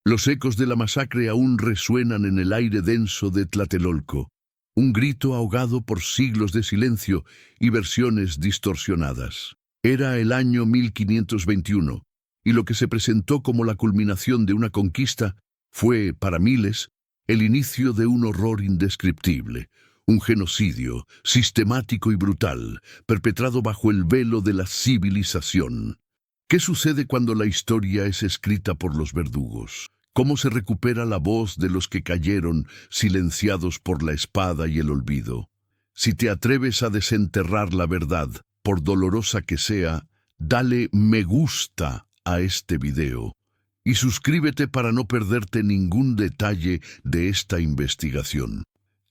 Los ecos de la masacre aún resuenan en el aire denso de Tlatelolco, un grito ahogado por siglos de silencio y versiones distorsionadas. Era el año 1521, y lo que se presentó como la culminación de una conquista fue, para miles, el inicio de un horror indescriptible, un genocidio sistemático y brutal, perpetrado bajo el velo de la civilización. ¿Qué sucede cuando la historia es escrita por los verdugos? ¿Cómo se recupera la voz de los que cayeron, silenciados por la espada y el olvido? Si te atreves a desenterrar la verdad, por dolorosa que sea, dale me gusta a este video y suscríbete para no perderte ningún detalle de esta investigación.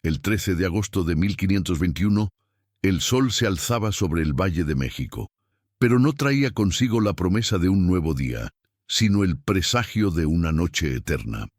El 13 de agosto de 1521, el sol se alzaba sobre el Valle de México, pero no traía consigo la promesa de un nuevo día, sino el presagio de una noche eterna.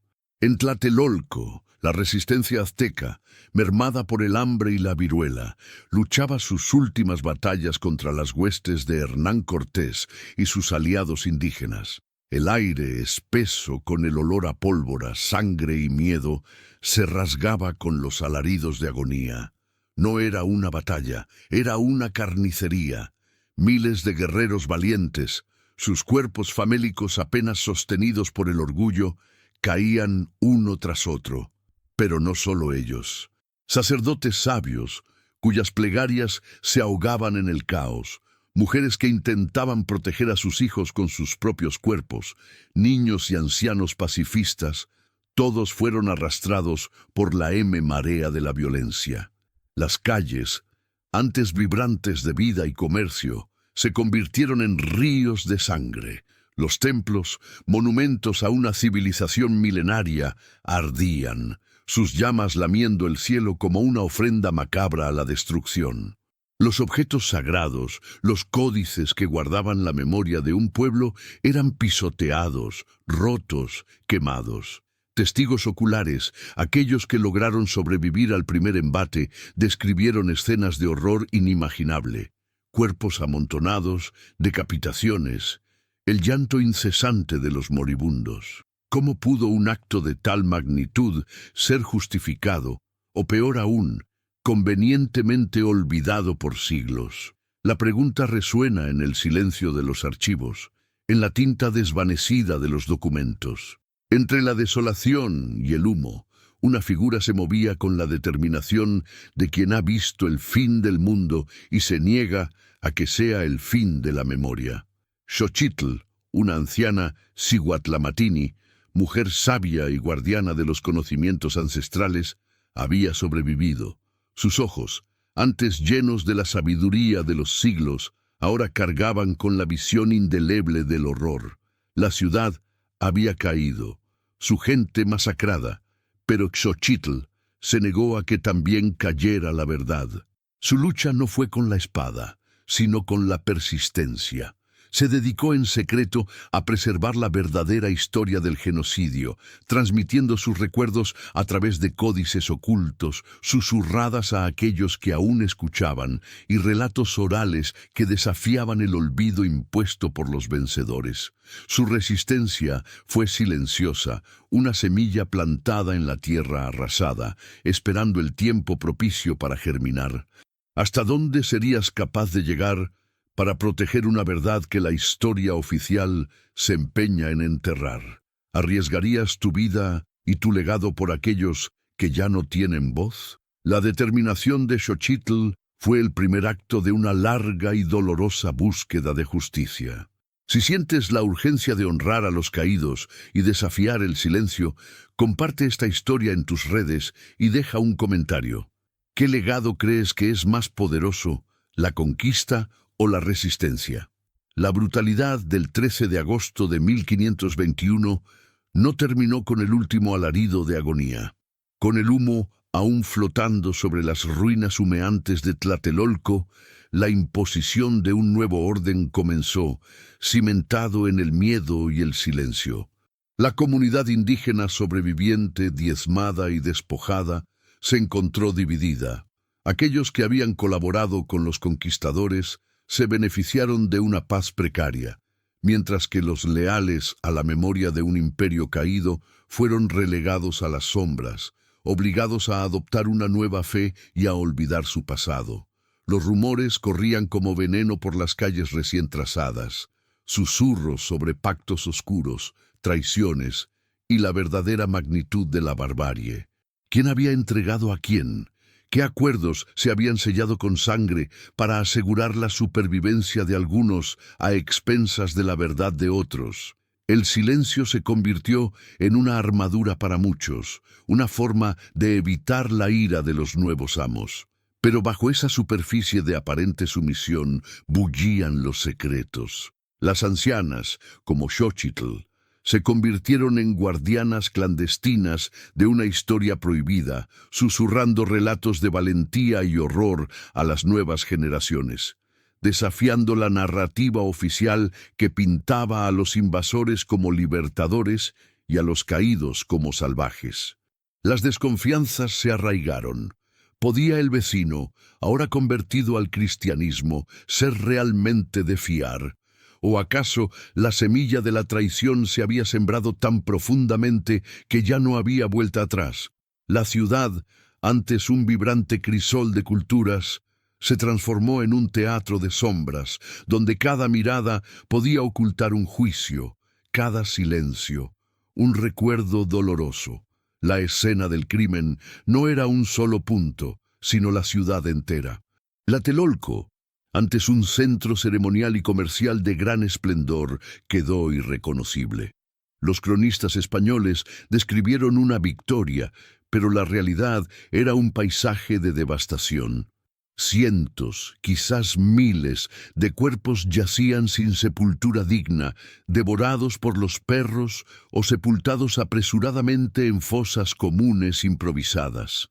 En Tlatelolco, la resistencia azteca, mermada por el hambre y la viruela, luchaba sus últimas batallas contra las huestes de Hernán Cortés y sus aliados indígenas. El aire, espeso con el olor a pólvora, sangre y miedo, se rasgaba con los alaridos de agonía. No era una batalla, era una carnicería. Miles de guerreros valientes, sus cuerpos famélicos apenas sostenidos por el orgullo, caían uno tras otro. Pero no solo ellos. Sacerdotes sabios, cuyas plegarias se ahogaban en el caos, mujeres que intentaban proteger a sus hijos con sus propios cuerpos, niños y ancianos pacifistas, todos fueron arrastrados por la marea de la violencia. Las calles, antes vibrantes de vida y comercio, se convirtieron en ríos de sangre. Los templos, monumentos a una civilización milenaria, ardían, sus llamas lamiendo el cielo como una ofrenda macabra a la destrucción. Los objetos sagrados, los códices que guardaban la memoria de un pueblo, eran pisoteados, rotos, quemados. Testigos oculares, aquellos que lograron sobrevivir al primer embate, describieron escenas de horror inimaginable. Cuerpos amontonados, decapitaciones, el llanto incesante de los moribundos. ¿Cómo pudo un acto de tal magnitud ser justificado, o peor aún, convenientemente olvidado por siglos? La pregunta resuena en el silencio de los archivos, en la tinta desvanecida de los documentos. Entre la desolación y el humo, una figura se movía con la determinación de quien ha visto el fin del mundo y se niega a que sea el fin de la memoria. Xochitl, una anciana Cihuatlamatini, mujer sabia y guardiana de los conocimientos ancestrales, había sobrevivido. Sus ojos, antes llenos de la sabiduría de los siglos, ahora cargaban con la visión indeleble del horror. La ciudad había caído, su gente masacrada, pero Xochitl se negó a que también cayera la verdad. Su lucha no fue con la espada, sino con la persistencia. Se dedicó en secreto a preservar la verdadera historia del genocidio, transmitiendo sus recuerdos a través de códices ocultos, susurradas a aquellos que aún escuchaban, y relatos orales que desafiaban el olvido impuesto por los vencedores. Su resistencia fue silenciosa, una semilla plantada en la tierra arrasada, esperando el tiempo propicio para germinar. ¿Hasta dónde serías capaz de llegar para proteger una verdad que la historia oficial se empeña en enterrar? ¿Arriesgarías tu vida y tu legado por aquellos que ya no tienen voz? La determinación de Xochitl fue el primer acto de una larga y dolorosa búsqueda de justicia. Si sientes la urgencia de honrar a los caídos y desafiar el silencio, comparte esta historia en tus redes y deja un comentario. ¿Qué legado crees que es más poderoso, la conquista o la resistencia? La brutalidad del 13 de agosto de 1521 no terminó con el último alarido de agonía. Con el humo aún flotando sobre las ruinas humeantes de Tlatelolco, la imposición de un nuevo orden comenzó, cimentado en el miedo y el silencio. La comunidad indígena sobreviviente, diezmada y despojada, se encontró dividida. Aquellos que habían colaborado con los conquistadores se beneficiaron de una paz precaria, mientras que los leales a la memoria de un imperio caído fueron relegados a las sombras, obligados a adoptar una nueva fe y a olvidar su pasado. Los rumores corrían como veneno por las calles recién trazadas, susurros sobre pactos oscuros, traiciones y la verdadera magnitud de la barbarie. ¿Quién había entregado a quién? ¿Qué acuerdos se habían sellado con sangre para asegurar la supervivencia de algunos a expensas de la verdad de otros? El silencio se convirtió en una armadura para muchos, una forma de evitar la ira de los nuevos amos. Pero bajo esa superficie de aparente sumisión bullían los secretos. Las ancianas, como Xochitl, se convirtieron en guardianas clandestinas de una historia prohibida, susurrando relatos de valentía y horror a las nuevas generaciones, desafiando la narrativa oficial que pintaba a los invasores como libertadores y a los caídos como salvajes. Las desconfianzas se arraigaron. ¿Podía el vecino, ahora convertido al cristianismo, ser realmente de fiar? ¿O acaso la semilla de la traición se había sembrado tan profundamente que ya no había vuelta atrás? La ciudad, antes un vibrante crisol de culturas, se transformó en un teatro de sombras, donde cada mirada podía ocultar un juicio, cada silencio, un recuerdo doloroso. La escena del crimen no era un solo punto, sino la ciudad entera. Tlatelolco, antes un centro ceremonial y comercial de gran esplendor, quedó irreconocible. Los cronistas españoles describieron una victoria, pero la realidad era un paisaje de devastación. Cientos, quizás miles, de cuerpos yacían sin sepultura digna, devorados por los perros o sepultados apresuradamente en fosas comunes improvisadas.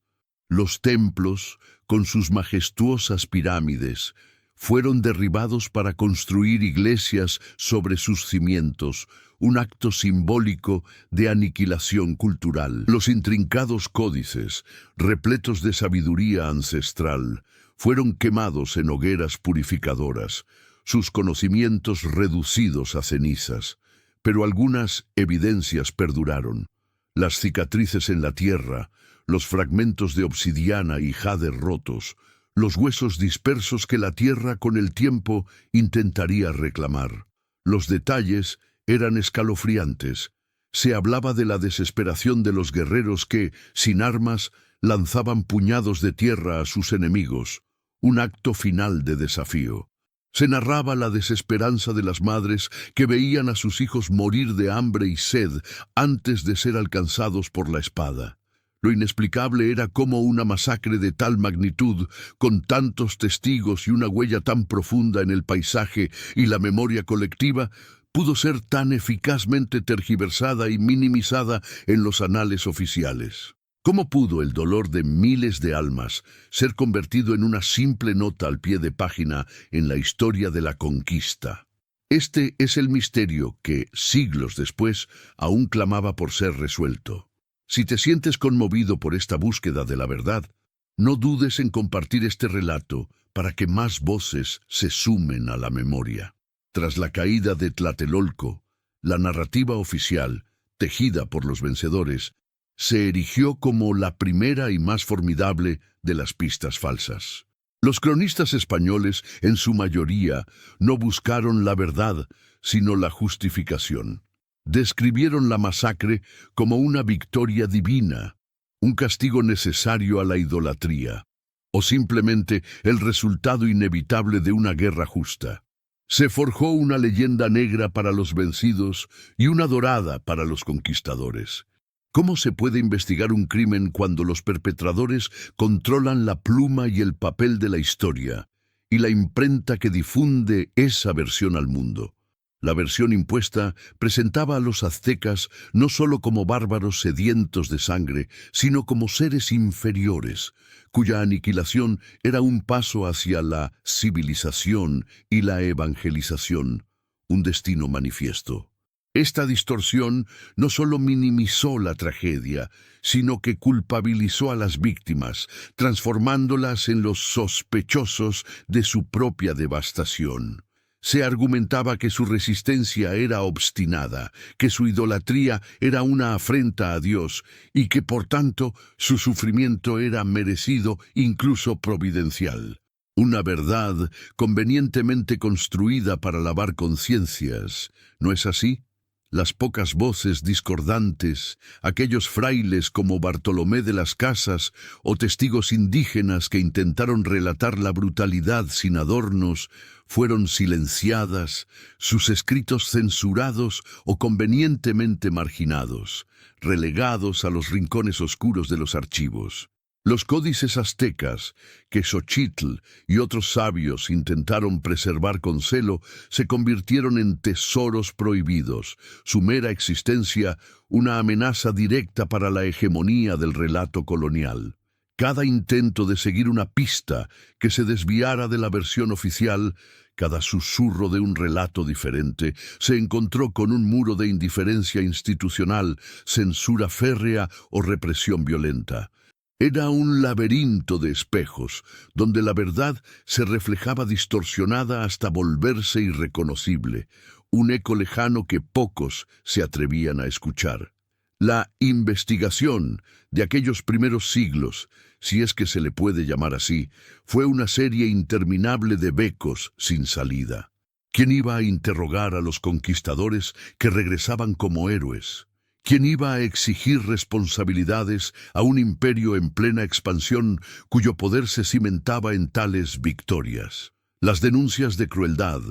Los templos, con sus majestuosas pirámides, fueron derribados para construir iglesias sobre sus cimientos, un acto simbólico de aniquilación cultural. Los intrincados códices, repletos de sabiduría ancestral, fueron quemados en hogueras purificadoras, sus conocimientos reducidos a cenizas. Pero algunas evidencias perduraron. Las cicatrices en la tierra, los fragmentos de obsidiana y jade rotos, los huesos dispersos que la tierra con el tiempo intentaría reclamar. Los detalles eran escalofriantes. Se hablaba de la desesperación de los guerreros que, sin armas, lanzaban puñados de tierra a sus enemigos, un acto final de desafío. Se narraba la desesperanza de las madres que veían a sus hijos morir de hambre y sed antes de ser alcanzados por la espada. Lo inexplicable era cómo una masacre de tal magnitud, con tantos testigos y una huella tan profunda en el paisaje y la memoria colectiva, pudo ser tan eficazmente tergiversada y minimizada en los anales oficiales. ¿Cómo pudo el dolor de miles de almas ser convertido en una simple nota al pie de página en la historia de la conquista? Este es el misterio que, siglos después, aún clamaba por ser resuelto. Si te sientes conmovido por esta búsqueda de la verdad, no dudes en compartir este relato para que más voces se sumen a la memoria. Tras la caída de Tlatelolco, la narrativa oficial, tejida por los vencedores, se erigió como la primera y más formidable de las pistas falsas. Los cronistas españoles, en su mayoría, no buscaron la verdad, sino la justificación. Describieron la masacre como una victoria divina, un castigo necesario a la idolatría, o simplemente el resultado inevitable de una guerra justa. Se forjó una leyenda negra para los vencidos y una dorada para los conquistadores. ¿Cómo se puede investigar un crimen cuando los perpetradores controlan la pluma y el papel de la historia y la imprenta que difunde esa versión al mundo? La versión impuesta presentaba a los aztecas no solo como bárbaros sedientos de sangre, sino como seres inferiores, cuya aniquilación era un paso hacia la civilización y la evangelización, un destino manifiesto. Esta distorsión no solo minimizó la tragedia, sino que culpabilizó a las víctimas, transformándolas en los sospechosos de su propia devastación. Se argumentaba que su resistencia era obstinada, que su idolatría era una afrenta a Dios y que, por tanto, su sufrimiento era merecido, incluso providencial. Una verdad convenientemente construida para lavar conciencias, ¿no es así? Las pocas voces discordantes, aquellos frailes como Bartolomé de las Casas o testigos indígenas que intentaron relatar la brutalidad sin adornos, fueron silenciadas, sus escritos censurados o convenientemente marginados, relegados a los rincones oscuros de los archivos. Los códices aztecas, que Xochitl y otros sabios intentaron preservar con celo, se convirtieron en tesoros prohibidos, su mera existencia una amenaza directa para la hegemonía del relato colonial. Cada intento de seguir una pista que se desviara de la versión oficial, cada susurro de un relato diferente, se encontró con un muro de indiferencia institucional, censura férrea o represión violenta. Era un laberinto de espejos, donde la verdad se reflejaba distorsionada hasta volverse irreconocible, un eco lejano que pocos se atrevían a escuchar. La investigación de aquellos primeros siglos, si es que se le puede llamar así, fue una serie interminable de becos sin salida. ¿Quién iba a interrogar a los conquistadores que regresaban como héroes? ¿Quién iba a exigir responsabilidades a un imperio en plena expansión cuyo poder se cimentaba en tales victorias? Las denuncias de crueldad,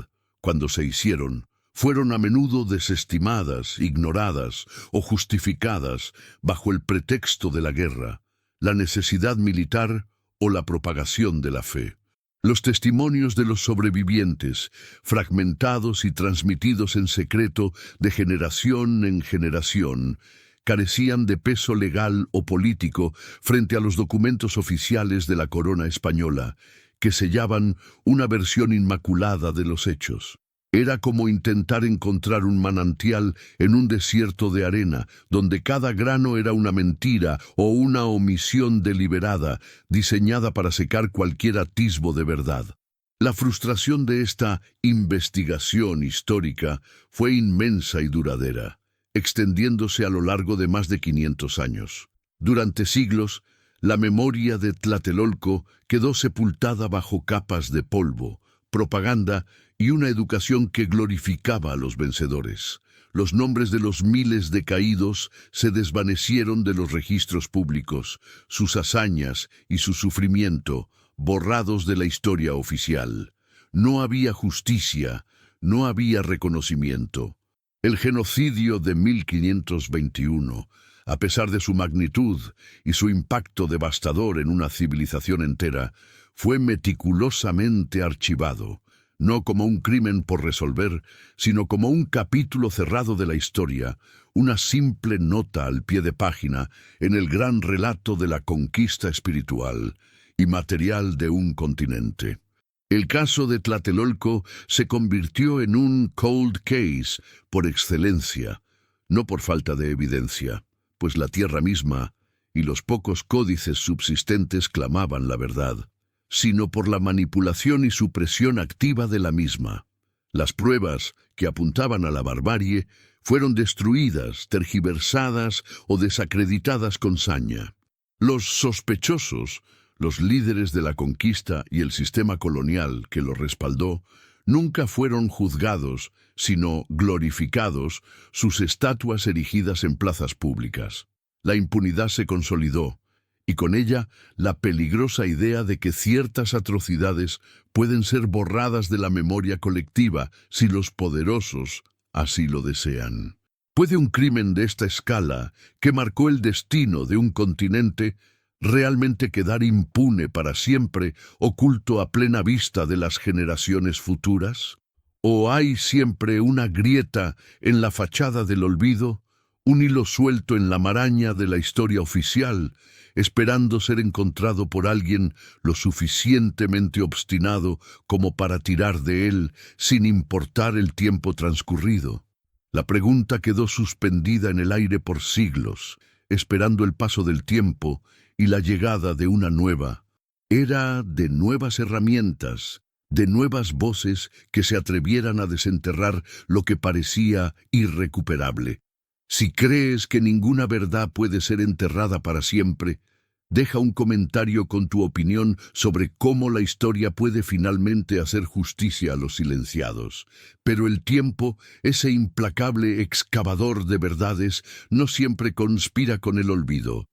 cuando se hicieron, fueron a menudo desestimadas, ignoradas o justificadas bajo el pretexto de la guerra, la necesidad militar o la propagación de la fe. Los testimonios de los sobrevivientes, fragmentados y transmitidos en secreto de generación en generación, carecían de peso legal o político frente a los documentos oficiales de la corona española, que sellaban una versión inmaculada de los hechos. Era como intentar encontrar un manantial en un desierto de arena, donde cada grano era una mentira o una omisión deliberada, diseñada para secar cualquier atisbo de verdad. La frustración de esta investigación histórica fue inmensa y duradera, extendiéndose a lo largo de más de 500 años. Durante siglos, la memoria de Tlatelolco quedó sepultada bajo capas de polvo, propaganda y una educación que glorificaba a los vencedores. Los nombres de los miles de caídos se desvanecieron de los registros públicos, sus hazañas y su sufrimiento, borrados de la historia oficial. No había justicia, no había reconocimiento. El genocidio de 1521, a pesar de su magnitud y su impacto devastador en una civilización entera, fue meticulosamente archivado, no como un crimen por resolver, sino como un capítulo cerrado de la historia, una simple nota al pie de página en el gran relato de la conquista espiritual y material de un continente. El caso de Tlatelolco se convirtió en un cold case por excelencia, no por falta de evidencia, pues la tierra misma y los pocos códices subsistentes clamaban la verdad, sino por la manipulación y supresión activa de la misma. Las pruebas que apuntaban a la barbarie fueron destruidas, tergiversadas o desacreditadas con saña. Los sospechosos, los líderes de la conquista y el sistema colonial que lo respaldó, nunca fueron juzgados, sino glorificados, sus estatuas erigidas en plazas públicas. La impunidad se consolidó, y con ella la peligrosa idea de que ciertas atrocidades pueden ser borradas de la memoria colectiva si los poderosos así lo desean. ¿Puede un crimen de esta escala, que marcó el destino de un continente, realmente quedar impune para siempre, oculto a plena vista de las generaciones futuras? ¿O hay siempre una grieta en la fachada del olvido, un hilo suelto en la maraña de la historia oficial, esperando ser encontrado por alguien lo suficientemente obstinado como para tirar de él sin importar el tiempo transcurrido? La pregunta quedó suspendida en el aire por siglos, esperando el paso del tiempo y la llegada de una nueva era de nuevas herramientas, de nuevas voces que se atrevieran a desenterrar lo que parecía irrecuperable. Si crees que ninguna verdad puede ser enterrada para siempre, deja un comentario con tu opinión sobre cómo la historia puede finalmente hacer justicia a los silenciados. Pero el tiempo, ese implacable excavador de verdades, no siempre conspira con el olvido.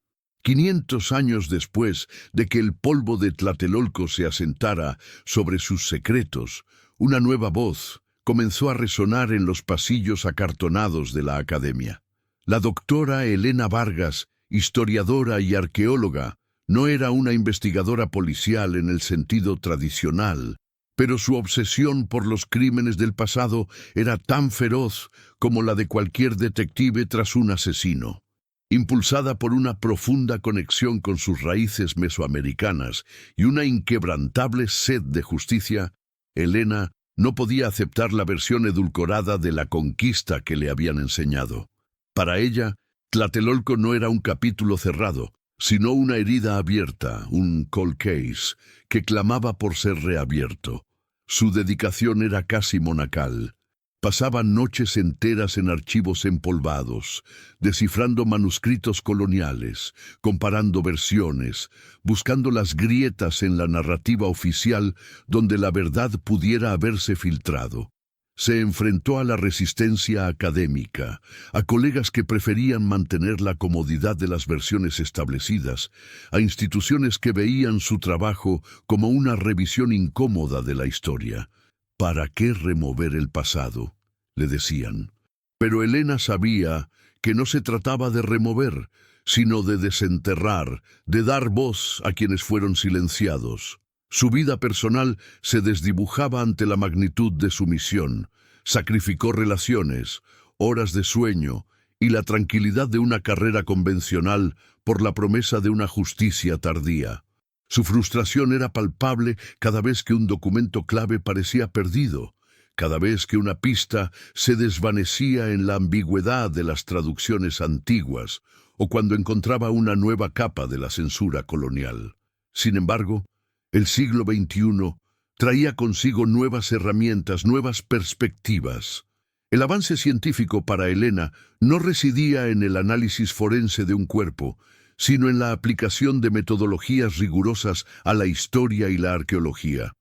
500 años después de que el polvo de Tlatelolco se asentara sobre sus secretos, una nueva voz comenzó a resonar en los pasillos acartonados de la academia. La doctora Elena Vargas, historiadora y arqueóloga, no era una investigadora policial en el sentido tradicional, pero su obsesión por los crímenes del pasado era tan feroz como la de cualquier detective tras un asesino. Impulsada por una profunda conexión con sus raíces mesoamericanas y una inquebrantable sed de justicia, Elena no podía aceptar la versión edulcorada de la conquista que le habían enseñado. Para ella, Tlatelolco no era un capítulo cerrado, sino una herida abierta, un cold case, que clamaba por ser reabierto. Su dedicación era casi monacal. Pasaba noches enteras en archivos empolvados, descifrando manuscritos coloniales, comparando versiones, buscando las grietas en la narrativa oficial donde la verdad pudiera haberse filtrado. Se enfrentó a la resistencia académica, a colegas que preferían mantener la comodidad de las versiones establecidas, a instituciones que veían su trabajo como una revisión incómoda de la historia. ¿Para qué remover el pasado?, le decían. Pero Elena sabía que no se trataba de remover, sino de desenterrar, de dar voz a quienes fueron silenciados. Su vida personal se desdibujaba ante la magnitud de su misión. Sacrificó relaciones, horas de sueño y la tranquilidad de una carrera convencional por la promesa de una justicia tardía. Su frustración era palpable cada vez que un documento clave parecía perdido, cada vez que una pista se desvanecía en la ambigüedad de las traducciones antiguas o cuando encontraba una nueva capa de la censura colonial. Sin embargo, el siglo XXI traía consigo nuevas herramientas, nuevas perspectivas. El avance científico para Elena no residía en el análisis forense de un cuerpo, sino en la aplicación de metodologías rigurosas a la historia y la arqueología.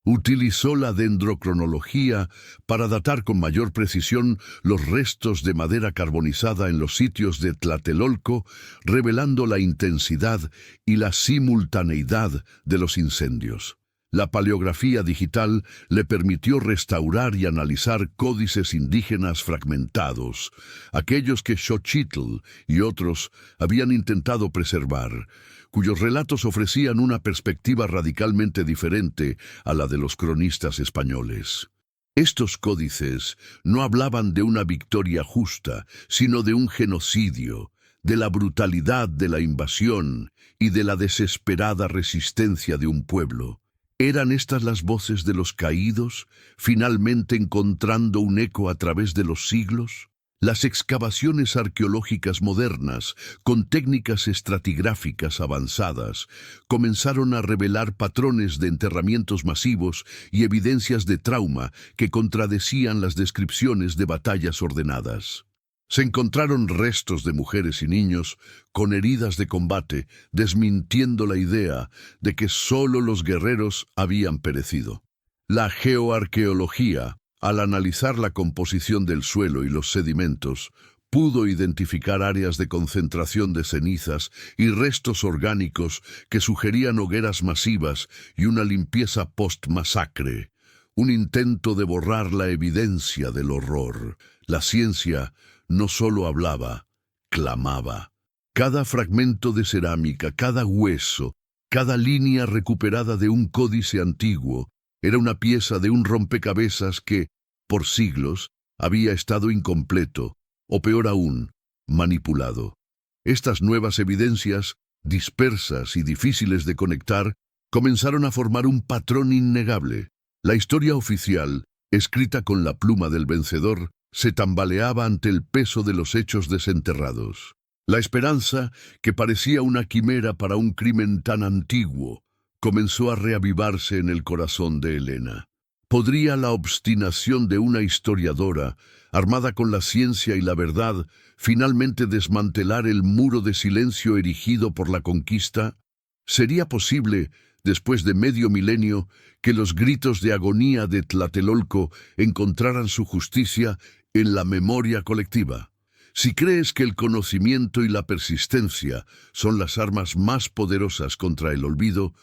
Utilizó la dendrocronología para datar con mayor precisión los restos de madera carbonizada en los sitios de Tlatelolco, revelando la intensidad y la simultaneidad de los incendios. La paleografía digital le permitió restaurar y analizar códices indígenas fragmentados, aquellos que Xochitl y otros habían intentado preservar, cuyos relatos ofrecían una perspectiva radicalmente diferente a la de los cronistas españoles. Estos códices no hablaban de una victoria justa, sino de un genocidio, de la brutalidad de la invasión y de la desesperada resistencia de un pueblo. ¿Eran estas las voces de los caídos, finalmente encontrando un eco a través de los siglos? Las excavaciones arqueológicas modernas, con técnicas estratigráficas avanzadas, comenzaron a revelar patrones de enterramientos masivos y evidencias de trauma que contradecían las descripciones de batallas ordenadas. Se encontraron restos de mujeres y niños con heridas de combate, desmintiendo la idea de que solo los guerreros habían perecido. La geoarqueología, al analizar la composición del suelo y los sedimentos, pudo identificar áreas de concentración de cenizas y restos orgánicos que sugerían hogueras masivas y una limpieza post-masacre, un intento de borrar la evidencia del horror. La ciencia no solo hablaba, clamaba. Cada fragmento de cerámica, cada hueso, cada línea recuperada de un códice antiguo, era una pieza de un rompecabezas que, por siglos, había estado incompleto, o peor aún, manipulado. Estas nuevas evidencias, dispersas y difíciles de conectar, comenzaron a formar un patrón innegable. La historia oficial, escrita con la pluma del vencedor, se tambaleaba ante el peso de los hechos desenterrados. La esperanza, que parecía una quimera para un crimen tan antiguo, comenzó a reavivarse en el corazón de Helena. ¿Podría la obstinación de una historiadora, armada con la ciencia y la verdad, finalmente desmantelar el muro de silencio erigido por la conquista? ¿Sería posible, después de medio milenio, que los gritos de agonía de Tlatelolco encontraran su justicia en la memoria colectiva? Si crees que el conocimiento y la persistencia son las armas más poderosas contra el olvido,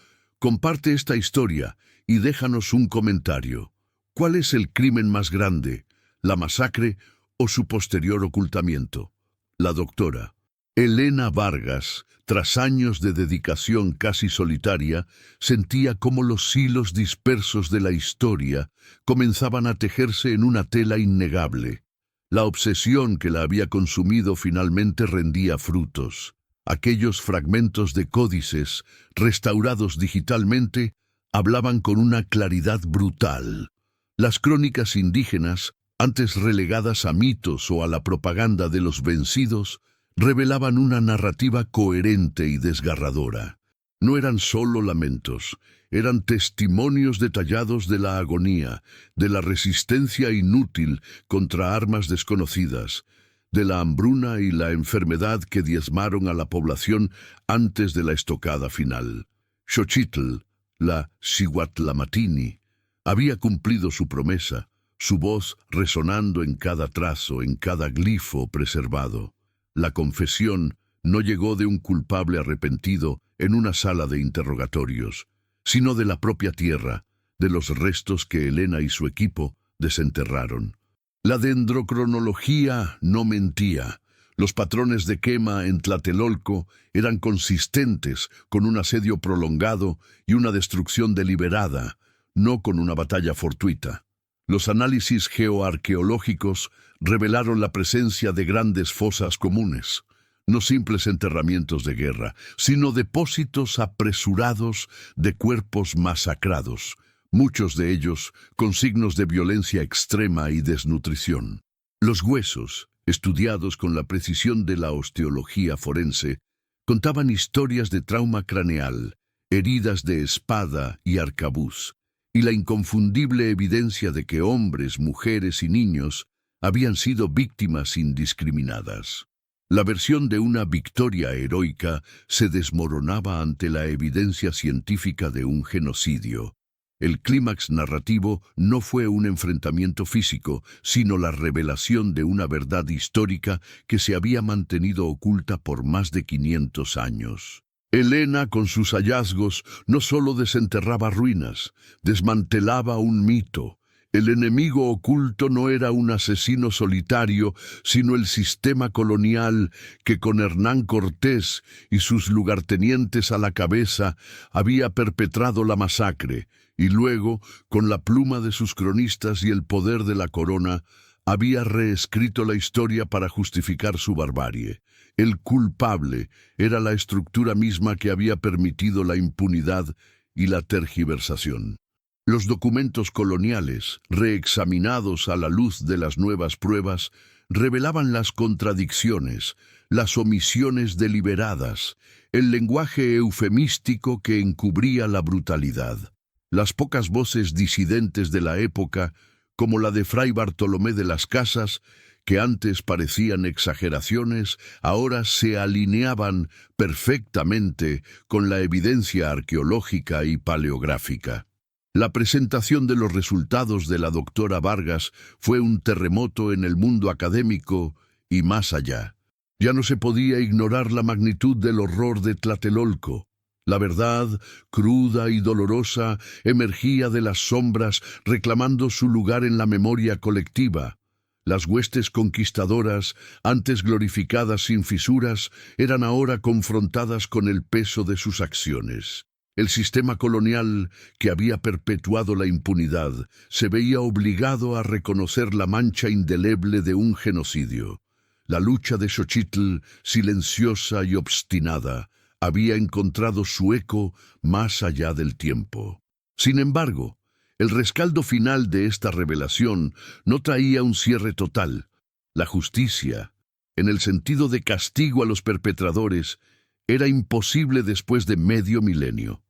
comparte esta historia y déjanos un comentario. ¿Cuál es el crimen más grande, la masacre o su posterior ocultamiento? La doctora Helena Vargas, tras años de dedicación casi solitaria, sentía cómo los hilos dispersos de la historia comenzaban a tejerse en una tela innegable. La obsesión que la había consumido finalmente rendía frutos. Aquellos fragmentos de códices, restaurados digitalmente, hablaban con una claridad brutal. Las crónicas indígenas, antes relegadas a mitos o a la propaganda de los vencidos, revelaban una narrativa coherente y desgarradora. No eran solo lamentos, eran testimonios detallados de la agonía, de la resistencia inútil contra armas desconocidas, de la hambruna y la enfermedad que diezmaron a la población antes de la estocada final. Xochitl, la Cihuatlamatini, había cumplido su promesa, su voz resonando en cada trazo, en cada glifo preservado. La confesión no llegó de un culpable arrepentido en una sala de interrogatorios, sino de la propia tierra, de los restos que Helena y su equipo desenterraron. La dendrocronología no mentía. Los patrones de quema en Tlatelolco eran consistentes con un asedio prolongado y una destrucción deliberada, no con una batalla fortuita. Los análisis geoarqueológicos revelaron la presencia de grandes fosas comunes, no simples enterramientos de guerra, sino depósitos apresurados de cuerpos masacrados, muchos de ellos con signos de violencia extrema y desnutrición. Los huesos, estudiados con la precisión de la osteología forense, contaban historias de trauma craneal, heridas de espada y arcabuz, y la inconfundible evidencia de que hombres, mujeres y niños habían sido víctimas indiscriminadas. La versión de una victoria heroica se desmoronaba ante la evidencia científica de un genocidio. El clímax narrativo no fue un enfrentamiento físico, sino la revelación de una verdad histórica que se había mantenido oculta por más de 500 años. Helena, con sus hallazgos, no solo desenterraba ruinas, desmantelaba un mito. El enemigo oculto no era un asesino solitario, sino el sistema colonial que con Hernán Cortés y sus lugartenientes a la cabeza había perpetrado la masacre, y luego, con la pluma de sus cronistas y el poder de la corona, había reescrito la historia para justificar su barbarie. El culpable era la estructura misma que había permitido la impunidad y la tergiversación. Los documentos coloniales, reexaminados a la luz de las nuevas pruebas, revelaban las contradicciones, las omisiones deliberadas, el lenguaje eufemístico que encubría la brutalidad. Las pocas voces disidentes de la época, como la de Fray Bartolomé de las Casas, que antes parecían exageraciones, ahora se alineaban perfectamente con la evidencia arqueológica y paleográfica. La presentación de los resultados de la doctora Vargas fue un terremoto en el mundo académico y más allá. Ya no se podía ignorar la magnitud del horror de Tlatelolco. La verdad, cruda y dolorosa, emergía de las sombras reclamando su lugar en la memoria colectiva. Las huestes conquistadoras, antes glorificadas sin fisuras, eran ahora confrontadas con el peso de sus acciones. El sistema colonial, que había perpetuado la impunidad, se veía obligado a reconocer la mancha indeleble de un genocidio. La lucha de Xochitl, silenciosa y obstinada, había encontrado su eco más allá del tiempo. Sin embargo, el rescaldo final de esta revelación no traía un cierre total. La justicia, en el sentido de castigo a los perpetradores, era imposible después de medio milenio.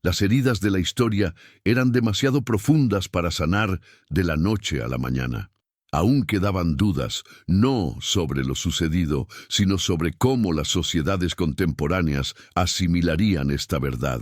Las heridas de la historia eran demasiado profundas para sanar de la noche a la mañana. Aún quedaban dudas, no sobre lo sucedido, sino sobre cómo las sociedades contemporáneas asimilarían esta verdad.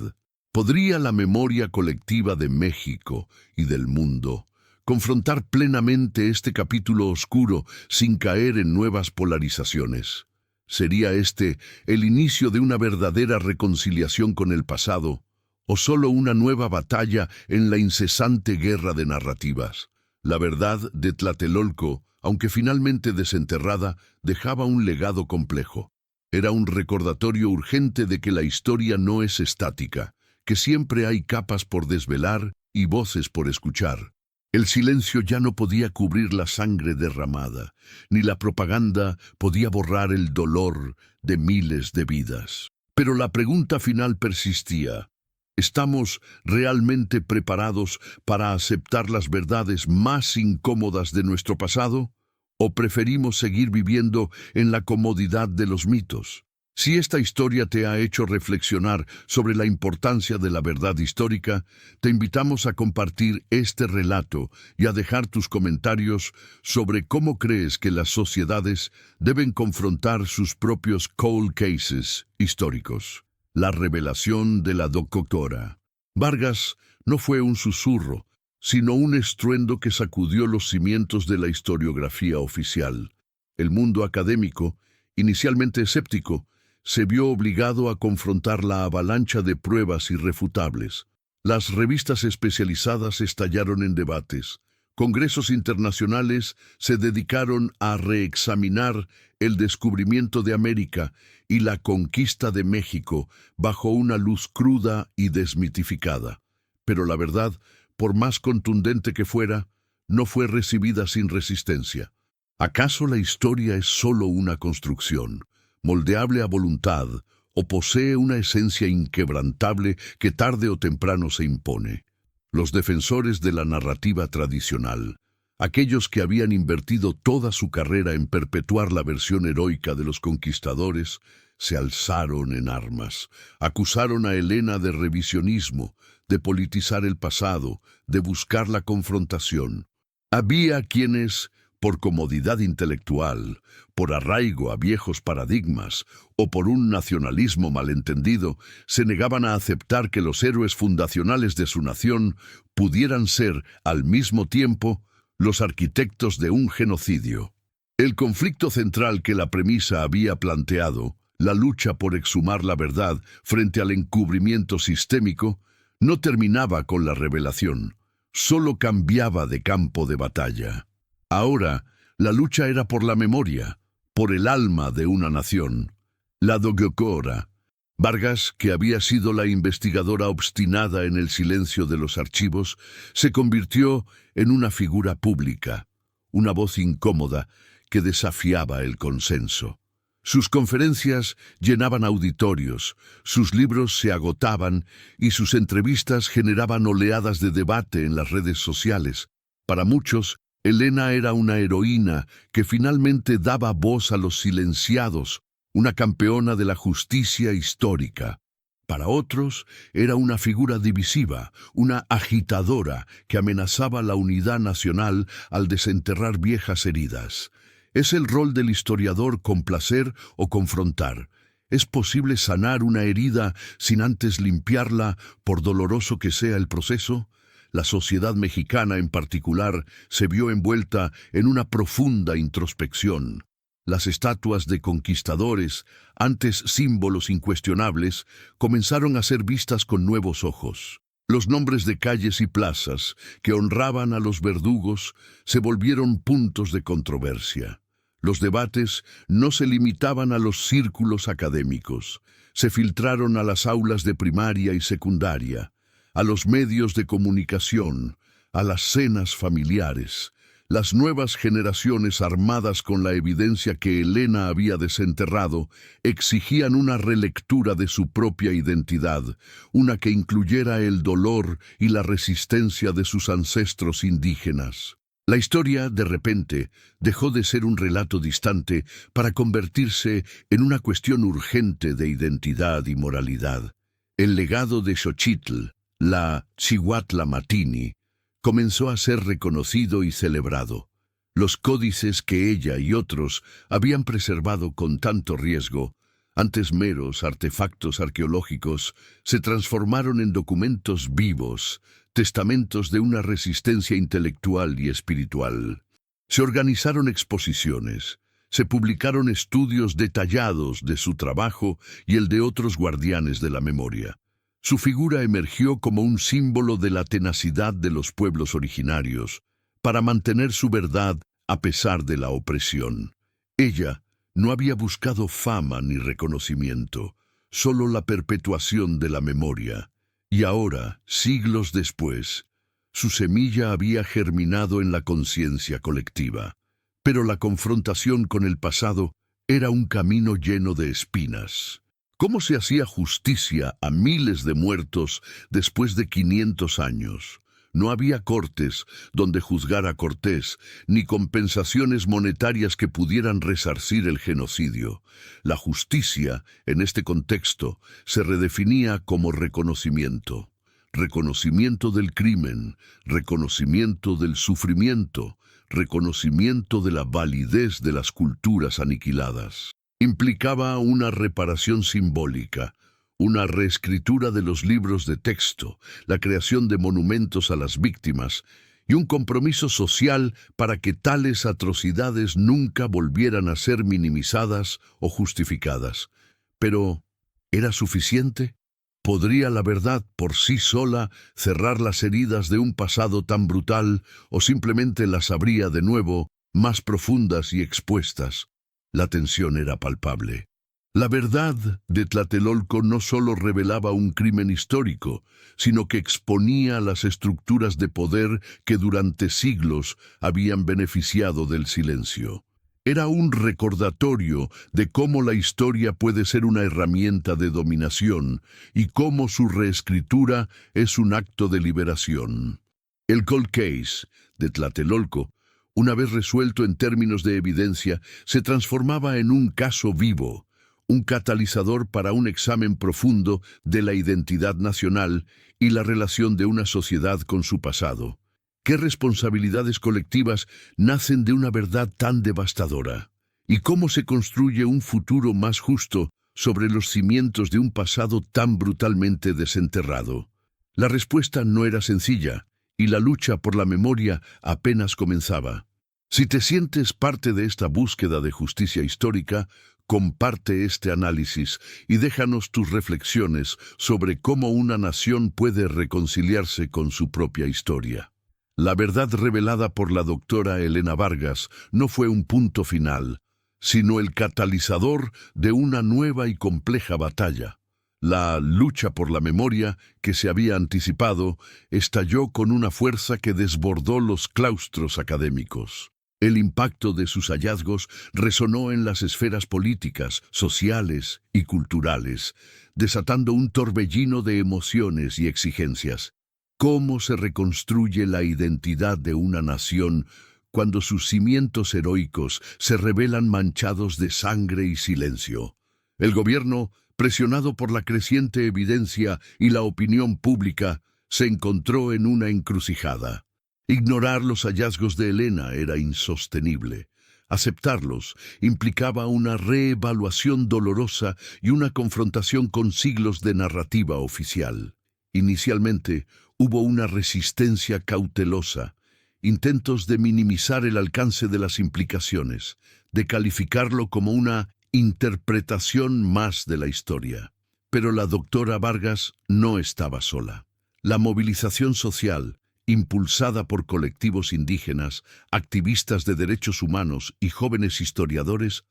¿Podría la memoria colectiva de México y del mundo confrontar plenamente este capítulo oscuro sin caer en nuevas polarizaciones? ¿Sería este el inicio de una verdadera reconciliación con el pasado, o solo una nueva batalla en la incesante guerra de narrativas? La verdad de Tlatelolco, aunque finalmente desenterrada, dejaba un legado complejo. Era un recordatorio urgente de que la historia no es estática, que siempre hay capas por desvelar y voces por escuchar. El silencio ya no podía cubrir la sangre derramada, ni la propaganda podía borrar el dolor de miles de vidas. Pero la pregunta final persistía. ¿Estamos realmente preparados para aceptar las verdades más incómodas de nuestro pasado? ¿O preferimos seguir viviendo en la comodidad de los mitos? Si esta historia te ha hecho reflexionar sobre la importancia de la verdad histórica, te invitamos a compartir este relato y a dejar tus comentarios sobre cómo crees que las sociedades deben confrontar sus propios cold cases históricos. La revelación de la doctora Vargas no fue un susurro, sino un estruendo que sacudió los cimientos de la historiografía oficial. El mundo académico, inicialmente escéptico, se vio obligado a confrontar la avalancha de pruebas irrefutables. Las revistas especializadas estallaron en debates. Congresos internacionales se dedicaron a reexaminar el descubrimiento de América y la conquista de México bajo una luz cruda y desmitificada. Pero la verdad, por más contundente que fuera, no fue recibida sin resistencia. ¿Acaso la historia es solo una construcción, moldeable a voluntad, o posee una esencia inquebrantable que tarde o temprano se impone? Los defensores de la narrativa tradicional, aquellos que habían invertido toda su carrera en perpetuar la versión heroica de los conquistadores, se alzaron en armas. Acusaron a Helena de revisionismo, de politizar el pasado, de buscar la confrontación. Había quienes, por comodidad intelectual, por arraigo a viejos paradigmas o por un nacionalismo malentendido, se negaban a aceptar que los héroes fundacionales de su nación pudieran ser, al mismo tiempo, los arquitectos de un genocidio. El conflicto central que la premisa había planteado, la lucha por exhumar la verdad frente al encubrimiento sistémico, no terminaba con la revelación, solo cambiaba de campo de batalla. Ahora, la lucha era por la memoria, por el alma de una nación. La doctora Vargas, que había sido la investigadora obstinada en el silencio de los archivos, se convirtió en una figura pública, una voz incómoda que desafiaba el consenso. Sus conferencias llenaban auditorios, sus libros se agotaban y sus entrevistas generaban oleadas de debate en las redes sociales. Para muchos, Helena era una heroína que finalmente daba voz a los silenciados, una campeona de la justicia histórica. Para otros, era una figura divisiva, una agitadora que amenazaba la unidad nacional al desenterrar viejas heridas. ¿Es el rol del historiador complacer o confrontar? ¿Es posible sanar una herida sin antes limpiarla, por doloroso que sea el proceso? La sociedad mexicana en particular se vio envuelta en una profunda introspección. Las estatuas de conquistadores, antes símbolos incuestionables, comenzaron a ser vistas con nuevos ojos. Los nombres de calles y plazas que honraban a los verdugos se volvieron puntos de controversia. Los debates no se limitaban a los círculos académicos, se filtraron a las aulas de primaria y secundaria, a los medios de comunicación, a las cenas familiares. Las nuevas generaciones, armadas con la evidencia que Helena había desenterrado, exigían una relectura de su propia identidad, una que incluyera el dolor y la resistencia de sus ancestros indígenas. La historia, de repente, dejó de ser un relato distante para convertirse en una cuestión urgente de identidad y moralidad. El legado de Xochitl, la Xihuatl-Matini, comenzó a ser reconocido y celebrado. Los códices que ella y otros habían preservado con tanto riesgo, antes meros artefactos arqueológicos, se transformaron en documentos vivos, testamentos de una resistencia intelectual y espiritual. Se organizaron exposiciones, se publicaron estudios detallados de su trabajo y el de otros guardianes de la memoria. Su figura emergió como un símbolo de la tenacidad de los pueblos originarios, para mantener su verdad a pesar de la opresión. Ella no había buscado fama ni reconocimiento, solo la perpetuación de la memoria. Y ahora, siglos después, su semilla había germinado en la conciencia colectiva. Pero la confrontación con el pasado era un camino lleno de espinas. ¿Cómo se hacía justicia a miles de muertos después de 500 años? No había cortes donde juzgar a Cortés, ni compensaciones monetarias que pudieran resarcir el genocidio. La justicia, en este contexto, se redefinía como reconocimiento. Reconocimiento del crimen, reconocimiento del sufrimiento, reconocimiento de la validez de las culturas aniquiladas. Implicaba una reparación simbólica, una reescritura de los libros de texto, la creación de monumentos a las víctimas y un compromiso social para que tales atrocidades nunca volvieran a ser minimizadas o justificadas. Pero, ¿era suficiente? ¿Podría la verdad por sí sola cerrar las heridas de un pasado tan brutal o simplemente las abría de nuevo, más profundas y expuestas? La tensión era palpable. La verdad de Tlatelolco no solo revelaba un crimen histórico, sino que exponía las estructuras de poder que durante siglos habían beneficiado del silencio. Era un recordatorio de cómo la historia puede ser una herramienta de dominación y cómo su reescritura es un acto de liberación. El cold case de Tlatelolco, una vez resuelto en términos de evidencia, se transformaba en un caso vivo, un catalizador para un examen profundo de la identidad nacional y la relación de una sociedad con su pasado. ¿Qué responsabilidades colectivas nacen de una verdad tan devastadora? ¿Y cómo se construye un futuro más justo sobre los cimientos de un pasado tan brutalmente desenterrado? La respuesta no era sencilla, y la lucha por la memoria apenas comenzaba. Si te sientes parte de esta búsqueda de justicia histórica, comparte este análisis y déjanos tus reflexiones sobre cómo una nación puede reconciliarse con su propia historia. La verdad revelada por la doctora Elena Vargas no fue un punto final, sino el catalizador de una nueva y compleja batalla. La lucha por la memoria, que se había anticipado, estalló con una fuerza que desbordó los claustros académicos. El impacto de sus hallazgos resonó en las esferas políticas, sociales y culturales, desatando un torbellino de emociones y exigencias. ¿Cómo se reconstruye la identidad de una nación cuando sus cimientos heroicos se revelan manchados de sangre y silencio? El gobierno, presionado por la creciente evidencia y la opinión pública, se encontró en una encrucijada. Ignorar los hallazgos de Elena era insostenible. Aceptarlos implicaba una reevaluación dolorosa y una confrontación con siglos de narrativa oficial. Inicialmente, hubo una resistencia cautelosa, intentos de minimizar el alcance de las implicaciones, de calificarlo como una interpretación más de la historia. Pero la doctora Vargas no estaba sola. La movilización social, impulsada por colectivos indígenas, activistas de derechos humanos y jóvenes historiadores,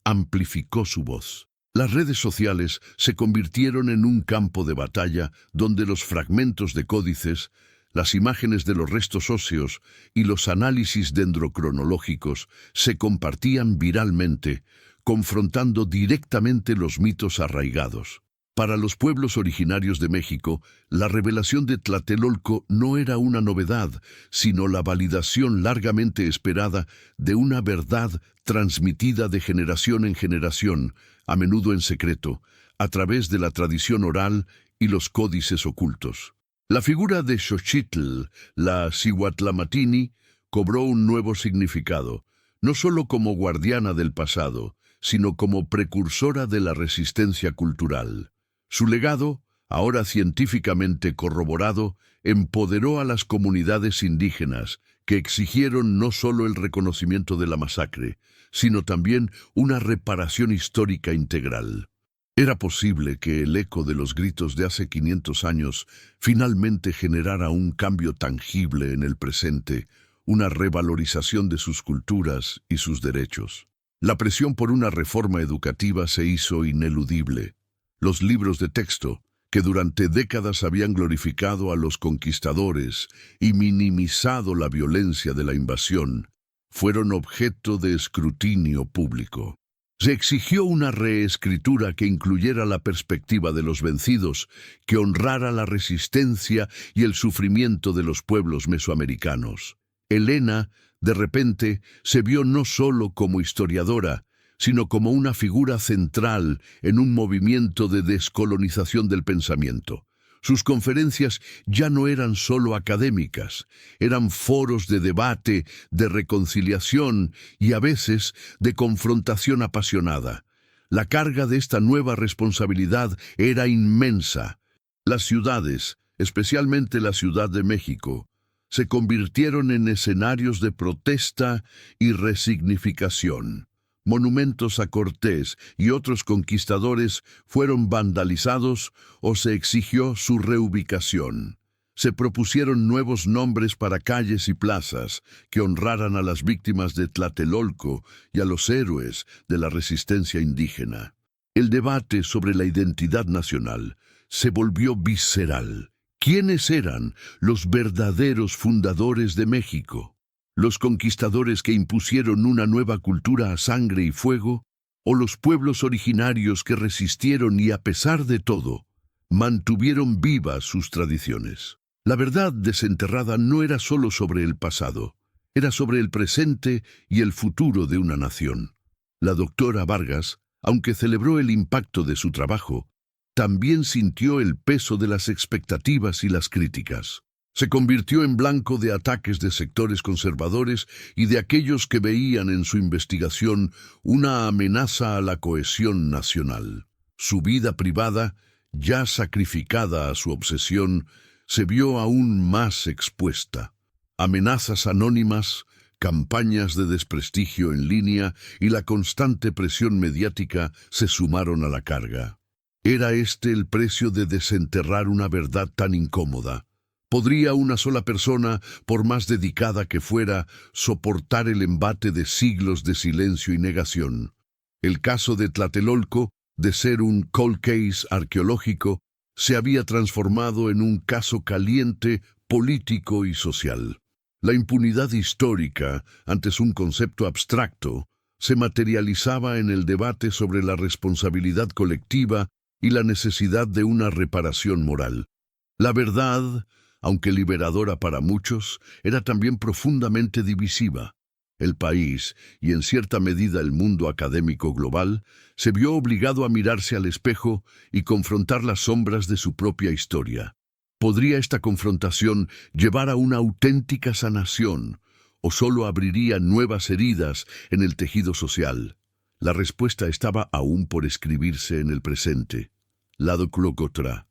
amplificó su voz. Las redes sociales se convirtieron en un campo de batalla donde los fragmentos de códices, las imágenes de los restos óseos y los análisis dendrocronológicos se compartían viralmente, confrontando directamente los mitos arraigados. Para los pueblos originarios de México, la revelación de Tlatelolco no era una novedad, sino la validación largamente esperada de una verdad transmitida de generación en generación, a menudo en secreto, a través de la tradición oral y los códices ocultos. La figura de Xochitl, la Cihuatlamatini, cobró un nuevo significado, no solo como guardiana del pasado, sino como precursora de la resistencia cultural. Su legado, ahora científicamente corroborado, empoderó a las comunidades indígenas, que exigieron no solo el reconocimiento de la masacre, sino también una reparación histórica integral. Era posible que el eco de los gritos de hace 500 años finalmente generara un cambio tangible en el presente, una revalorización de sus culturas y sus derechos. La presión por una reforma educativa se hizo ineludible. Los libros de texto, que durante décadas habían glorificado a los conquistadores y minimizado la violencia de la invasión, fueron objeto de escrutinio público. Se exigió una reescritura que incluyera la perspectiva de los vencidos, que honrara la resistencia y el sufrimiento de los pueblos mesoamericanos. Elena, de repente, se vio no solo como historiadora, sino como una figura central en un movimiento de descolonización del pensamiento. Sus conferencias ya no eran solo académicas, eran foros de debate, de reconciliación y a veces de confrontación apasionada. La carga de esta nueva responsabilidad era inmensa. Las ciudades, especialmente la Ciudad de México, se convirtieron en escenarios de protesta y resignificación. Monumentos a Cortés y otros conquistadores fueron vandalizados o se exigió su reubicación. Se propusieron nuevos nombres para calles y plazas que honraran a las víctimas de Tlatelolco y a los héroes de la resistencia indígena. El debate sobre la identidad nacional se volvió visceral. ¿Quiénes eran los verdaderos fundadores de México? ¿Los conquistadores que impusieron una nueva cultura a sangre y fuego? ¿O los pueblos originarios que resistieron y, a pesar de todo, mantuvieron vivas sus tradiciones? La verdad desenterrada no era solo sobre el pasado, era sobre el presente y el futuro de una nación. La doctora Vargas, aunque celebró el impacto de su trabajo, también sintió el peso de las expectativas y las críticas. Se convirtió en blanco de ataques de sectores conservadores y de aquellos que veían en su investigación una amenaza a la cohesión nacional. Su vida privada, ya sacrificada a su obsesión, se vio aún más expuesta. Amenazas anónimas, campañas de desprestigio en línea y la constante presión mediática se sumaron a la carga. ¿Era este el precio de desenterrar una verdad tan incómoda? ¿Podría una sola persona, por más dedicada que fuera, soportar el embate de siglos de silencio y negación? El caso de Tlatelolco, de ser un cold case arqueológico, se había transformado en un caso caliente, político y social. La impunidad histórica, antes un concepto abstracto, se materializaba en el debate sobre la responsabilidad colectiva y la necesidad de una reparación moral. La verdad, aunque liberadora para muchos, era también profundamente divisiva. El país, y en cierta medida el mundo académico global, se vio obligado a mirarse al espejo y confrontar las sombras de su propia historia. ¿Podría esta confrontación llevar a una auténtica sanación, o solo abriría nuevas heridas en el tejido social? La respuesta estaba aún por escribirse en el presente. Lado Clocotra.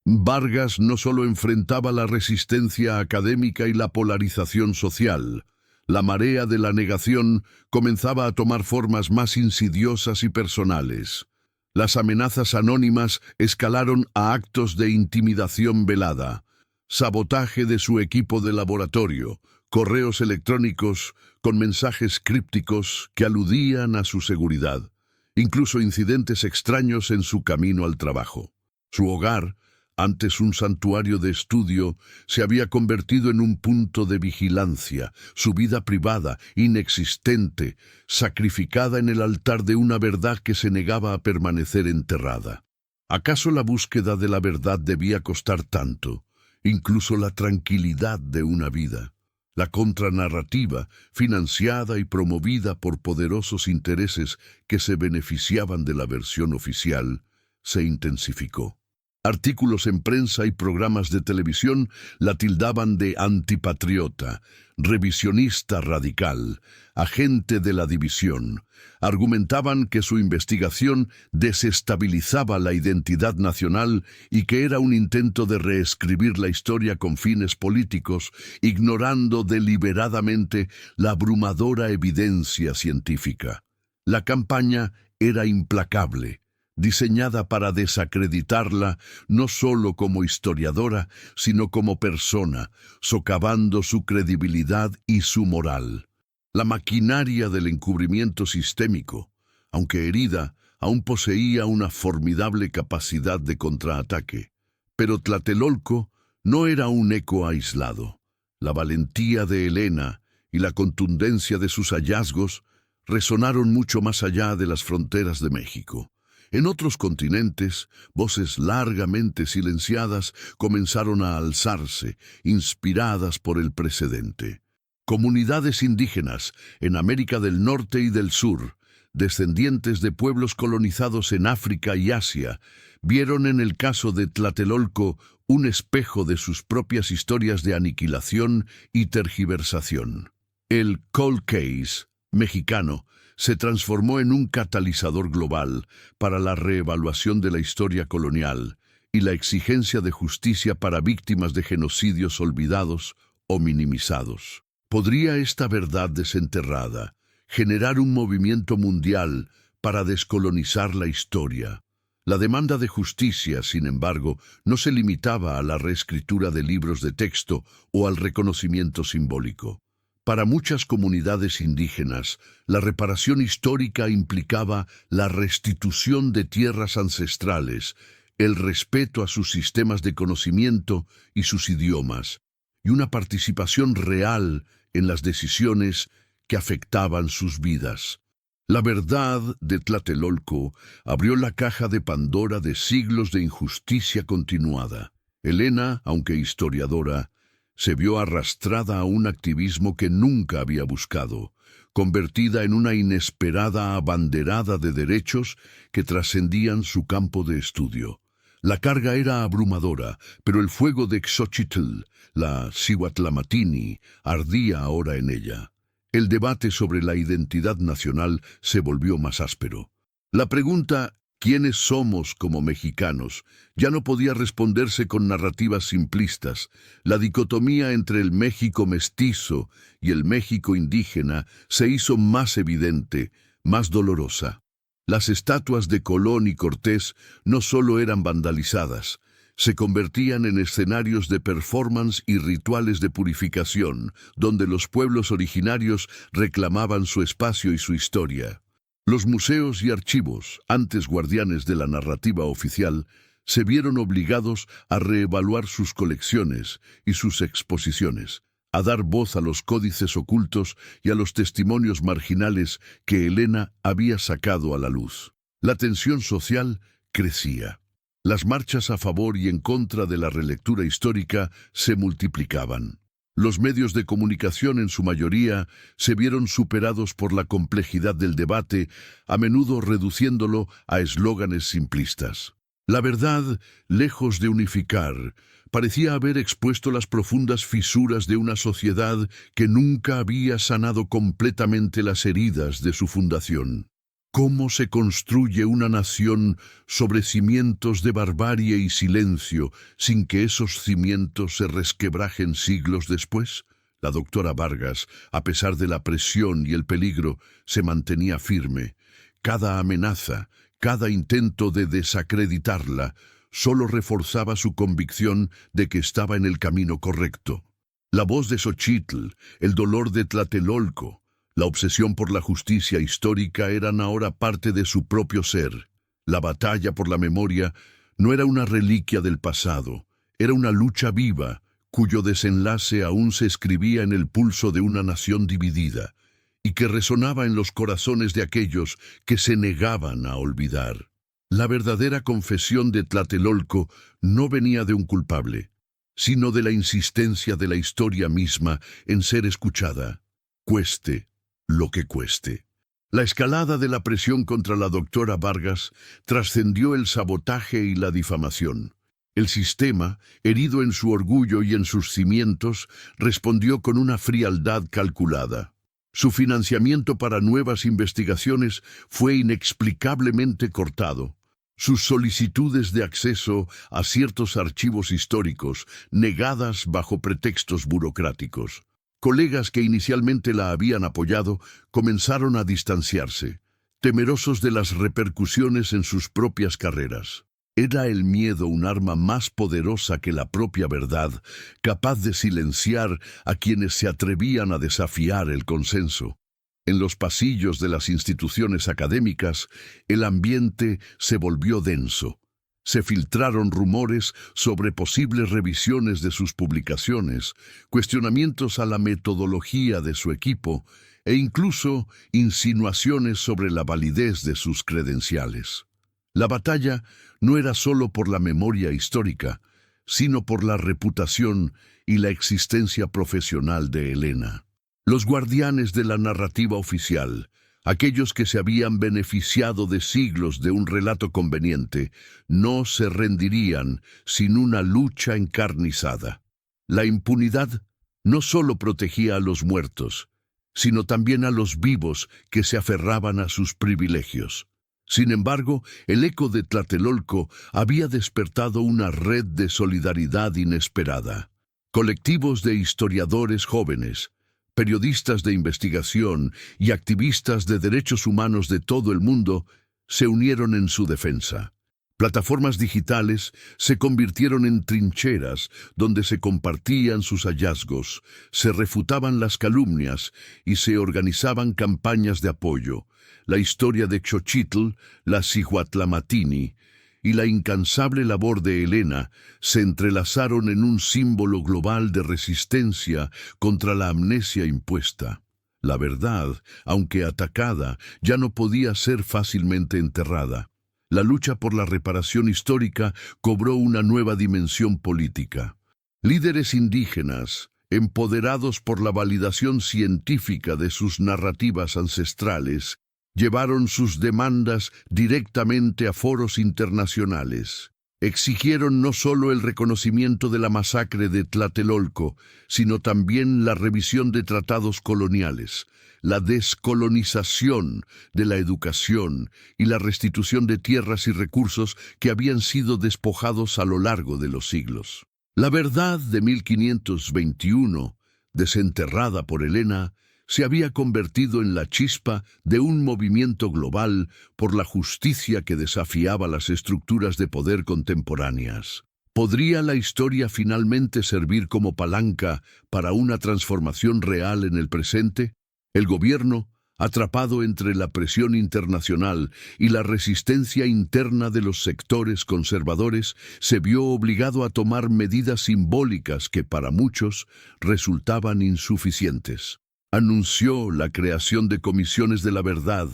Vargas no solo enfrentaba la resistencia académica y la polarización social. La marea de la negación comenzaba a tomar formas más insidiosas y personales. Las amenazas anónimas escalaron a actos de intimidación velada, sabotaje de su equipo de laboratorio, correos electrónicos con mensajes crípticos que aludían a su seguridad, incluso incidentes extraños en su camino al trabajo. Su hogar, antes un santuario de estudio, se había convertido en un punto de vigilancia, su vida privada, inexistente, sacrificada en el altar de una verdad que se negaba a permanecer enterrada. ¿Acaso la búsqueda de la verdad debía costar tanto, incluso la tranquilidad de una vida? La contranarrativa, financiada y promovida por poderosos intereses que se beneficiaban de la versión oficial, se intensificó. Artículos en prensa y programas de televisión la tildaban de antipatriota, revisionista radical, agente de la división. Argumentaban que su investigación desestabilizaba la identidad nacional y que era un intento de reescribir la historia con fines políticos, ignorando deliberadamente la abrumadora evidencia científica. La campaña era implacable, diseñada para desacreditarla no solo como historiadora, sino como persona, socavando su credibilidad y su moral. La maquinaria del encubrimiento sistémico, aunque herida, aún poseía una formidable capacidad de contraataque. Pero Tlatelolco no era un eco aislado. La valentía de Elena y la contundencia de sus hallazgos resonaron mucho más allá de las fronteras de México. En otros continentes, voces largamente silenciadas comenzaron a alzarse, inspiradas por el precedente. Comunidades indígenas en América del Norte y del Sur, descendientes de pueblos colonizados en África y Asia, vieron en el caso de Tlatelolco un espejo de sus propias historias de aniquilación y tergiversación. El cold case mexicano se transformó en un catalizador global para la reevaluación de la historia colonial y la exigencia de justicia para víctimas de genocidios olvidados o minimizados. ¿Podría esta verdad desenterrada generar un movimiento mundial para descolonizar la historia? La demanda de justicia, sin embargo, no se limitaba a la reescritura de libros de texto o al reconocimiento simbólico. Para muchas comunidades indígenas, la reparación histórica implicaba la restitución de tierras ancestrales, el respeto a sus sistemas de conocimiento y sus idiomas, y una participación real en las decisiones que afectaban sus vidas. La verdad de Tlatelolco abrió la caja de Pandora de siglos de injusticia continuada. Elena, aunque historiadora, se vio arrastrada a un activismo que nunca había buscado, convertida en una inesperada abanderada de derechos que trascendían su campo de estudio. La carga era abrumadora, pero el fuego de Xochitl, la Cihuatlamatini, ardía ahora en ella. El debate sobre la identidad nacional se volvió más áspero. La pregunta ¿quiénes somos como mexicanos? Ya no podía responderse con narrativas simplistas. La dicotomía entre el México mestizo y el México indígena se hizo más evidente, más dolorosa. Las estatuas de Colón y Cortés no solo eran vandalizadas, se convertían en escenarios de performance y rituales de purificación, donde los pueblos originarios reclamaban su espacio y su historia. Los museos y archivos, antes guardianes de la narrativa oficial, se vieron obligados a reevaluar sus colecciones y sus exposiciones, a dar voz a los códices ocultos y a los testimonios marginales que Elena había sacado a la luz. La tensión social crecía. Las marchas a favor y en contra de la relectura histórica se multiplicaban. Los medios de comunicación en su mayoría se vieron superados por la complejidad del debate, a menudo reduciéndolo a eslóganes simplistas. La verdad, lejos de unificar, parecía haber expuesto las profundas fisuras de una sociedad que nunca había sanado completamente las heridas de su fundación. ¿Cómo se construye una nación sobre cimientos de barbarie y silencio sin que esos cimientos se resquebrajen siglos después? La doctora Vargas, a pesar de la presión y el peligro, se mantenía firme. Cada amenaza, cada intento de desacreditarla, solo reforzaba su convicción de que estaba en el camino correcto. La voz de Xochitl, el dolor de Tlatelolco, la obsesión por la justicia histórica eran ahora parte de su propio ser. La batalla por la memoria no era una reliquia del pasado, era una lucha viva, cuyo desenlace aún se escribía en el pulso de una nación dividida, y que resonaba en los corazones de aquellos que se negaban a olvidar. La verdadera confesión de Tlatelolco no venía de un culpable, sino de la insistencia de la historia misma en ser escuchada, cueste lo que cueste. La escalada de la presión contra la doctora Vargas trascendió el sabotaje y la difamación. El sistema, herido en su orgullo y en sus cimientos, respondió con una frialdad calculada. Su financiamiento para nuevas investigaciones fue inexplicablemente cortado. Sus solicitudes de acceso a ciertos archivos históricos negadas bajo pretextos burocráticos. Colegas que inicialmente la habían apoyado comenzaron a distanciarse, temerosos de las repercusiones en sus propias carreras. Era el miedo un arma más poderosa que la propia verdad, capaz de silenciar a quienes se atrevían a desafiar el consenso. En los pasillos de las instituciones académicas, el ambiente se volvió denso. Se filtraron rumores sobre posibles revisiones de sus publicaciones, cuestionamientos a la metodología de su equipo e incluso insinuaciones sobre la validez de sus credenciales. La batalla no era solo por la memoria histórica, sino por la reputación y la existencia profesional de Helena. Los guardianes de la narrativa oficial, aquellos que se habían beneficiado de siglos de un relato conveniente, no se rendirían sin una lucha encarnizada. La impunidad no solo protegía a los muertos, sino también a los vivos que se aferraban a sus privilegios. Sin embargo, el eco de Tlatelolco había despertado una red de solidaridad inesperada. Colectivos de historiadores jóvenes, periodistas de investigación y activistas de derechos humanos de todo el mundo se unieron en su defensa. Plataformas digitales se convirtieron en trincheras donde se compartían sus hallazgos, se refutaban las calumnias y se organizaban campañas de apoyo. La historia de Xochitl, la Cihuatlamatini y la incansable labor de Helena se entrelazaron en un símbolo global de resistencia contra la amnesia impuesta. La verdad, aunque atacada, ya no podía ser fácilmente enterrada. La lucha por la reparación histórica cobró una nueva dimensión política. Líderes indígenas, empoderados por la validación científica de sus narrativas ancestrales, llevaron sus demandas directamente a foros internacionales. Exigieron no solo el reconocimiento de la masacre de Tlatelolco, sino también la revisión de tratados coloniales, la descolonización de la educación y la restitución de tierras y recursos que habían sido despojados a lo largo de los siglos. La verdad de 1521, desenterrada por Helena, se había convertido en la chispa de un movimiento global por la justicia que desafiaba las estructuras de poder contemporáneas. ¿Podría la historia finalmente servir como palanca para una transformación real en el presente? El gobierno, atrapado entre la presión internacional y la resistencia interna de los sectores conservadores, se vio obligado a tomar medidas simbólicas que para muchos resultaban insuficientes. Anunció la creación de comisiones de la verdad,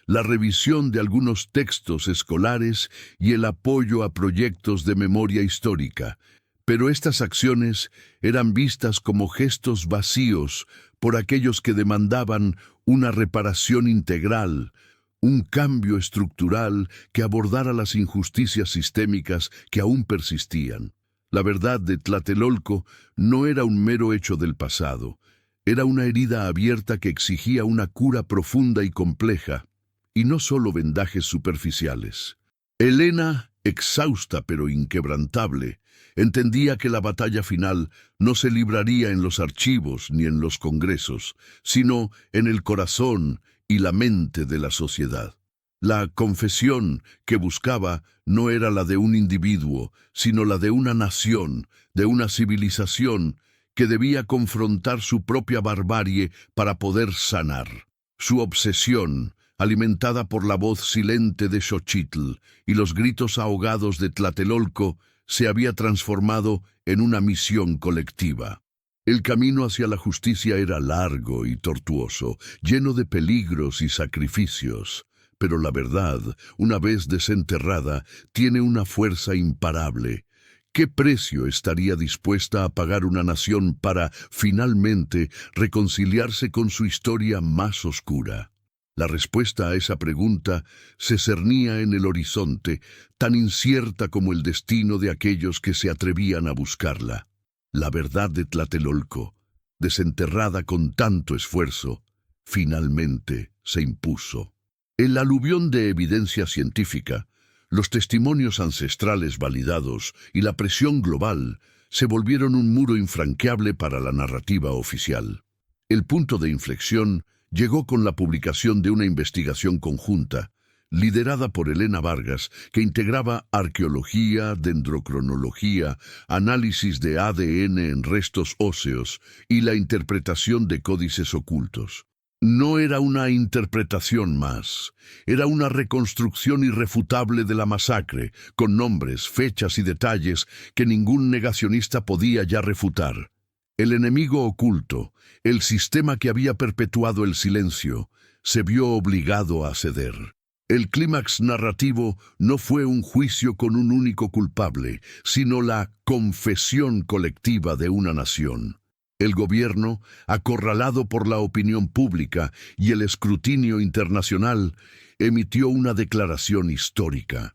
la revisión de algunos textos escolares y el apoyo a proyectos de memoria histórica. Pero estas acciones eran vistas como gestos vacíos por aquellos que demandaban una reparación integral, un cambio estructural que abordara las injusticias sistémicas que aún persistían. La verdad de Tlatelolco no era un mero hecho del pasado. Era una herida abierta que exigía una cura profunda y compleja, y no solo vendajes superficiales. Helena, exhausta pero inquebrantable, entendía que la batalla final no se libraría en los archivos ni en los congresos, sino en el corazón y la mente de la sociedad. La confesión que buscaba no era la de un individuo, sino la de una nación, de una civilización que debía confrontar su propia barbarie para poder sanar. Su obsesión, alimentada por la voz silente de Xochitl y los gritos ahogados de Tlatelolco, se había transformado en una misión colectiva. El camino hacia la justicia era largo y tortuoso, lleno de peligros y sacrificios. Pero la verdad, una vez desenterrada, tiene una fuerza imparable. ¿Qué precio estaría dispuesta a pagar una nación para, finalmente, reconciliarse con su historia más oscura? La respuesta a esa pregunta se cernía en el horizonte, tan incierta como el destino de aquellos que se atrevían a buscarla. La verdad de Tlatelolco, desenterrada con tanto esfuerzo, finalmente se impuso. El aluvión de evidencia científica, los testimonios ancestrales validados y la presión global se volvieron un muro infranqueable para la narrativa oficial. El punto de inflexión llegó con la publicación de una investigación conjunta, liderada por Elena Vargas, que integraba arqueología, dendrocronología, análisis de ADN en restos óseos y la interpretación de códices ocultos. No era una interpretación más, era una reconstrucción irrefutable de la masacre, con nombres, fechas y detalles que ningún negacionista podía ya refutar. El enemigo oculto, el sistema que había perpetuado el silencio, se vio obligado a ceder. El clímax narrativo no fue un juicio con un único culpable, sino la confesión colectiva de una nación. El gobierno, acorralado por la opinión pública y el escrutinio internacional, emitió una declaración histórica.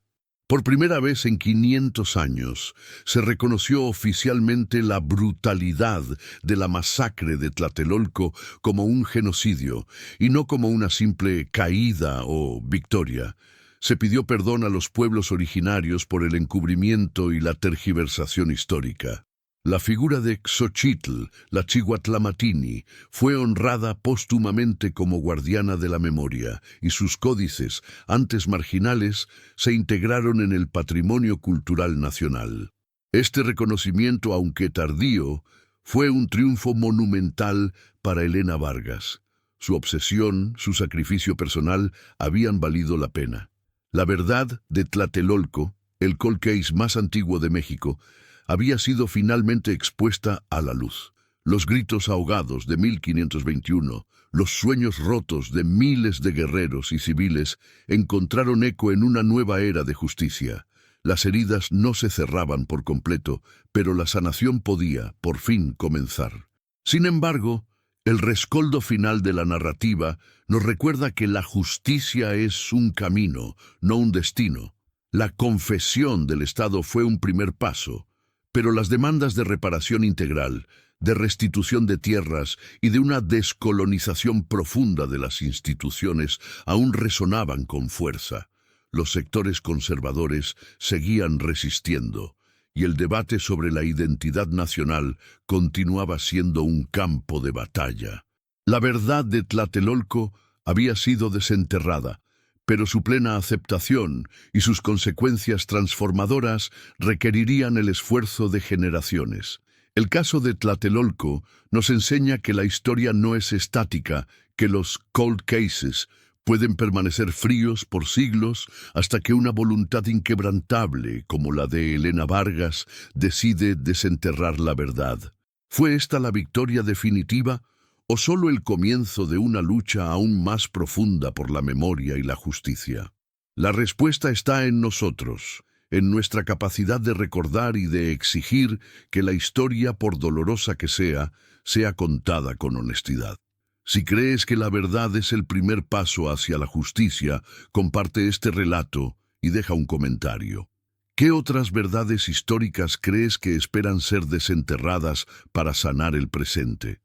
Por primera vez en 500 años, se reconoció oficialmente la brutalidad de la masacre de Tlatelolco como un genocidio y no como una simple caída o victoria. Se pidió perdón a los pueblos originarios por el encubrimiento y la tergiversación histórica. La figura de Xochitl, la Chihuatlamatini, fue honrada póstumamente como guardiana de la memoria, y sus códices, antes marginales, se integraron en el patrimonio cultural nacional. Este reconocimiento, aunque tardío, fue un triunfo monumental para Elena Vargas. Su obsesión, su sacrificio personal, habían valido la pena. La verdad de Tlatelolco, el cold case más antiguo de México, había sido finalmente expuesta a la luz. Los gritos ahogados de 1521, los sueños rotos de miles de guerreros y civiles encontraron eco en una nueva era de justicia. Las heridas no se cerraban por completo, pero la sanación podía, por fin, comenzar. Sin embargo, el rescoldo final de la narrativa nos recuerda que la justicia es un camino, no un destino. La confesión del Estado fue un primer paso, pero las demandas de reparación integral, de restitución de tierras y de una descolonización profunda de las instituciones aún resonaban con fuerza. Los sectores conservadores seguían resistiendo, y el debate sobre la identidad nacional continuaba siendo un campo de batalla. La verdad de Tlatelolco había sido desenterrada, pero su plena aceptación y sus consecuencias transformadoras requerirían el esfuerzo de generaciones. El caso de Tlatelolco nos enseña que la historia no es estática, que los cold cases pueden permanecer fríos por siglos hasta que una voluntad inquebrantable, como la de Elena Vargas, decide desenterrar la verdad. ¿Fue esta la victoria definitiva o solo el comienzo de una lucha aún más profunda por la memoria y la justicia? La respuesta está en nosotros, en nuestra capacidad de recordar y de exigir que la historia, por dolorosa que sea contada con honestidad. Si crees que la verdad es el primer paso hacia la justicia, comparte este relato y deja un comentario. ¿Qué otras verdades históricas crees que esperan ser desenterradas para sanar el presente?